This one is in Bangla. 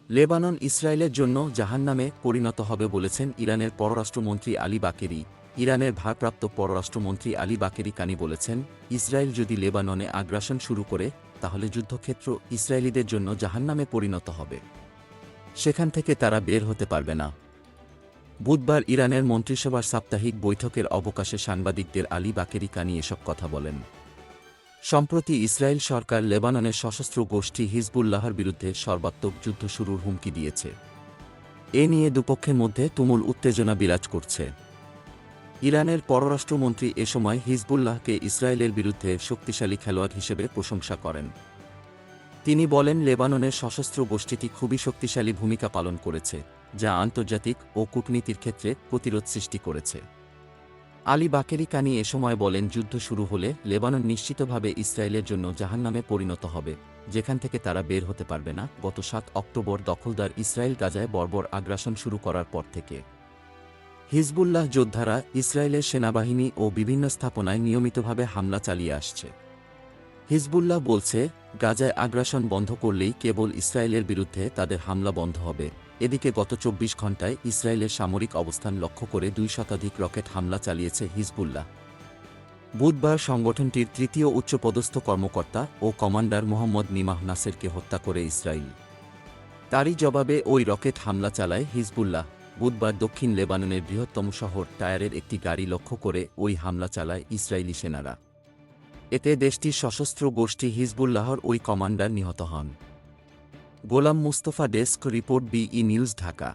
লেবানন ইসরায়েলের জন্য জাহান্নামে পরিণত হবে বলেছেন ইরানের পররাষ্ট্রমন্ত্রী আলী বাকেরি। ইরানের ভারপ্রাপ্ত পররাষ্ট্রমন্ত্রী আলী বাকেরি কানি বলেছেন, ইসরায়েল যদি লেবাননে আগ্রাসন শুরু করে তাহলে যুদ্ধক্ষেত্র ইসরায়েলিদের জন্য জাহান্নামে পরিণত হবে। সেখান থেকে তারা বের হতে পারবে না। বুধবার ইরানের মন্ত্রিসভার সাপ্তাহিক বৈঠকের অবকাশে সাংবাদিকদের আলী বাকেরি কানি এসব কথা বলেন। সম্প্রতি ইসরায়েল সরকার লেবাননের সশস্ত্র গোষ্ঠী হিজবুল্লাহর বিরুদ্ধে সর্বাত্মক যুদ্ধ শুরুর হুমকি দিয়েছে। এ নিয়ে দুপক্ষের মধ্যে তুমুল উত্তেজনা বিরাজ করছে। ইরানের পররাষ্ট্রমন্ত্রী এ সময় হিজবুল্লাহকে ইসরায়েলের বিরুদ্ধে শক্তিশালী খেলোয়াড় হিসেবে প্রশংসা করেন। তিনি বলেন, লেবাননের সশস্ত্র গোষ্ঠীটি খুবই শক্তিশালী ভূমিকা পালন করেছে, যা আন্তর্জাতিক ও কূটনীতির ক্ষেত্রে প্রতিরোধ সৃষ্টি করেছে। আলী বাকেরি কানি এ সময় বলেন, যুদ্ধ শুরু হলে লেবানন নিশ্চিতভাবে ইসরায়েলের জন্য জাহান্নামে পরিণত হবে, যেখান থেকে তারা বের হতে পারবে না। গত ৭ অক্টোবর দখলদার ইসরায়েল গাজায় বর্বর আগ্রাসন শুরু করার পর থেকে হিজবুল্লাহ যোদ্ধারা ইসরায়েলের সেনাবাহিনী ও বিভিন্ন স্থাপনায় নিয়মিতভাবে হামলা চালিয়ে আসছে। হিজবুল্লাহ বলছে, গাজায় আগ্রাসন বন্ধ করলেই কেবল ইসরায়েলের বিরুদ্ধে তাদের হামলা বন্ধ হবে। এদিকে গত ২৪ ঘণ্টায় ইসরায়েলের সামরিক অবস্থান লক্ষ্য করে ২ শতাধিক রকেট হামলা চালিয়েছে হিজবুল্লাহ। বুধবার সংগঠনটির তৃতীয় উচ্চপদস্থ কর্মকর্তা ও কমান্ডার মোহাম্মদ নিমাহ নাসেরকে হত্যা করে ইসরায়েল। তারই জবাবে ওই রকেট হামলা চালায় হিজবুল্লাহ। বুধবার দক্ষিণ লেবাননের বৃহত্তম শহর টায়ারের একটি গাড়ি লক্ষ্য করে ওই হামলা চালায় ইসরায়েলি সেনারা। এতে দেশটির সশস্ত্র গোষ্ঠী হিজবুল্লাহর ওই কমান্ডার নিহত হন। গোলাম মুস্তফা, ডেস্ক রিপোর্ট, বিই নিউজ, ঢাকা।